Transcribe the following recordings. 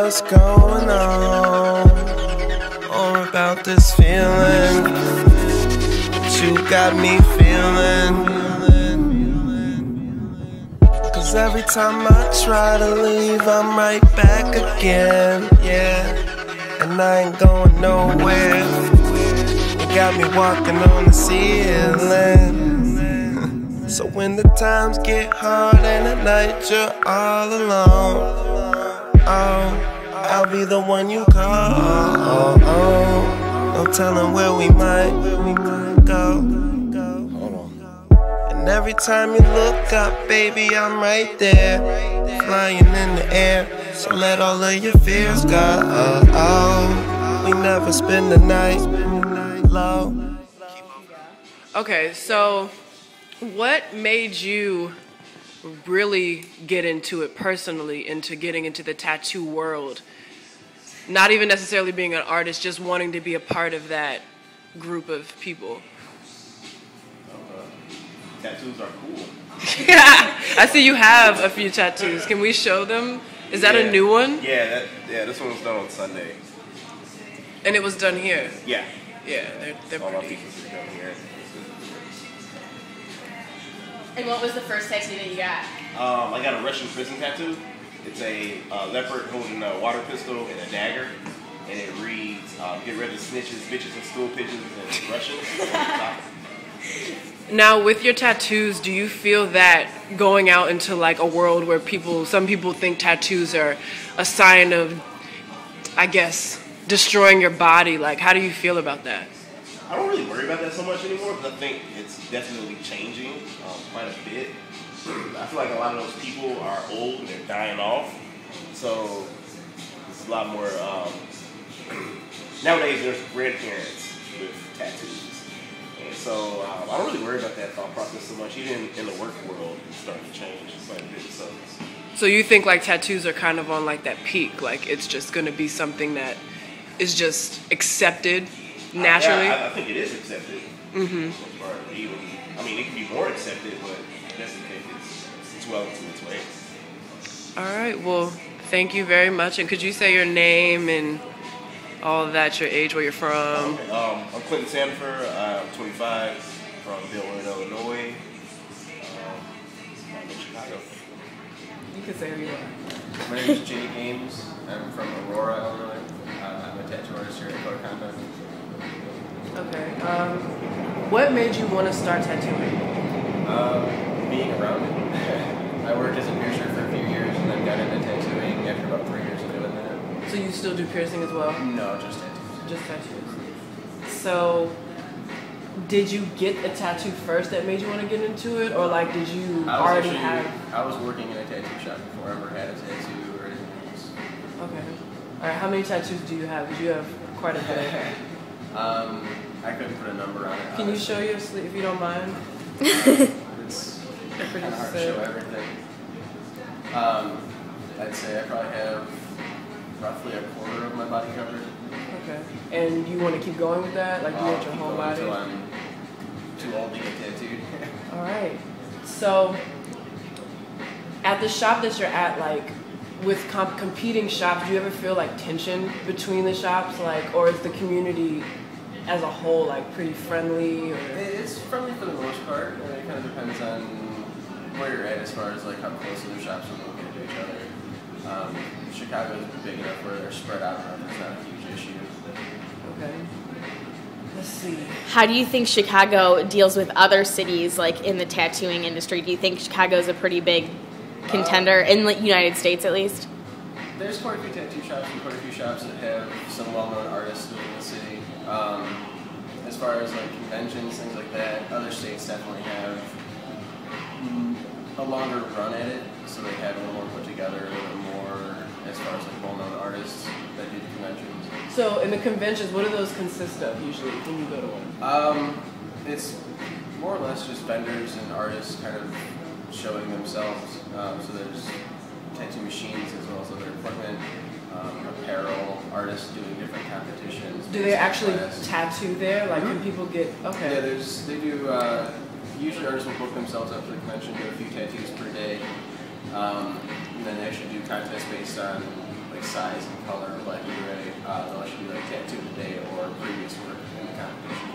what's going on, or about this feeling that you got me feeling. Cause every time I try to leave, I'm right back again, yeah. And I ain't going nowhere. You got me walking on the ceiling. So when the times get hard and at night you're all alone, oh, I'll be the one you call. No telling where we might go. Hold on. And every time you look up, baby, I'm right there, flying in the air. So let all of your fears go. We never spend the night low. Okay, so what made you really get into it personally, into getting into the tattoo world? Not even necessarily being an artist, just wanting to be a part of that group of people. Tattoos are cool. I see you have a few tattoos. Can we show them? Is that a new one? Yeah, this one was done on Sunday. And it was done here? Yeah. Yeah, they're all my pretty. pieces are done here. And what was the first tattoo that you got? I got a Russian prison tattoo. It's a leopard holding a water pistol and a dagger. And it reads, get rid of snitches, bitches, and stool pigeons in Russian. Now, with your tattoos, do you feel that going out into like a world where some people think tattoos are a sign of, I guess, destroying your body, like how do you feel about that? I don't really worry about that so much anymore, because I think it's definitely changing quite a bit. I feel like a lot of those people are old and they're dying off, so it's a lot more. Nowadays, there's grandparents with tattoos, and so I don't really worry about that thought process so much. Even in the work world, it's starting to change quite a bit. So you think like tattoos are kind of on like that peak, like it's just going to be something that is just accepted naturally? I think it is accepted. Mm-hmm. I mean, it can be more accepted, but that's the case. It's well into its way. All right. Well, thank you very much. And could you say your name and all of that, your age, where you're from? Okay. I'm Clinton Sanford. I'm 25, from Billwood, Illinois. I'm in Chicago. You can say who you are. My name is Jay Games. I'm from Aurora, Illinois. I'm a tattoo artist here at Code Conduct. Okay. What made you want to start tattooing? Being around it. I worked as a piercer for a few years and then got into tattooing after about 3 years of doing that. So you still do piercing as well? No, just tattoos. Just tattoos. So, did you get a tattoo first that made you want to get into it, or like did you already have? I was working in a tattoo shop before I ever had a tattoo or anything else. Okay. All right. How many tattoos do you have? Because you have quite a bit. I couldn't put a number on it. Can you show your sleeve if you don't mind? It's kind of hard to show everything. I'd say I probably have roughly a quarter of my body covered. Okay. And you want to keep going with that? Like, do you want your whole body? Until I'm too old to get tattooed. All right. So, at the shop that you're at, like, with competing shops, do you ever feel like tension between the shops, like, or is the community as a whole like pretty friendly? Or? It's friendly for the most part. It kind of depends on where you're at as far as like how close the shops are located to each other. Chicago's big enough where they're spread out enough. It's not a huge issue. Okay. Let's see. How do you think Chicago deals with other cities, like in the tattooing industry? Do you think Chicago's a pretty big contender in the United States, at least? There's quite a few tattoo shops and quite a few shops that have some well-known artists within the city. As far as like conventions, things like that, other states definitely have a longer run at it, so they have a little more put together, a little more as far as like well-known artists that do the conventions. So in the conventions, what do those consist of usually when you go to one? It's more or less just vendors and artists kind of showing themselves. So there's tattoo machines as well as other equipment, apparel, artists doing different competitions. Do they actually tattoo there? Like, can people get, okay. Yeah, they do, usually artists will book themselves up for the convention, do a few tattoos per day, and then they actually do contests based on like size and color, but either way, they'll actually be like tattoo of the day or previous work in the competitions.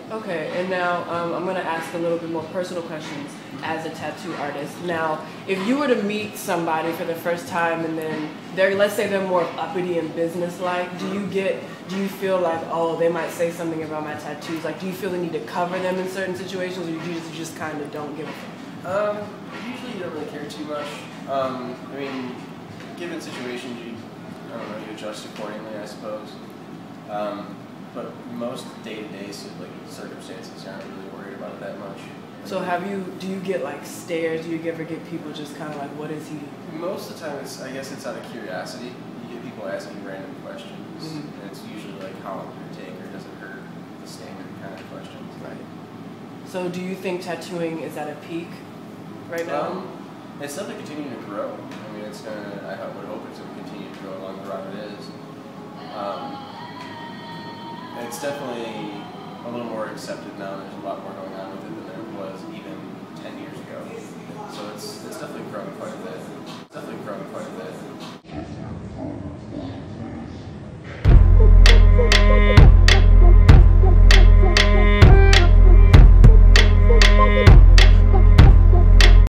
Okay, and now I'm going to ask a little bit more personal questions as a tattoo artist. Now, if you were to meet somebody for the first time and then let's say they're more uppity and business-like, do you feel like, oh, they might say something about my tattoos? Like, do you feel the need to cover them in certain situations, or you just kind of don't give a fuck? Usually you don't really care too much. I mean, given situations, you adjust accordingly, I suppose. But most day-to-day circumstances, you're not really worried about it that much. So do you get like stares? Do you ever get people just kind of like, what is he? Most of the time, I guess it's out of curiosity. You get people asking random questions, and it's usually like, how long did it take, or does it hurt? The standard kind of questions. Right. So do you think tattooing is at a peak right now? It's definitely continuing to grow. I mean, I would hope it's going to continue to grow along the route it is. It's definitely a little more accepted now. There's a lot more going on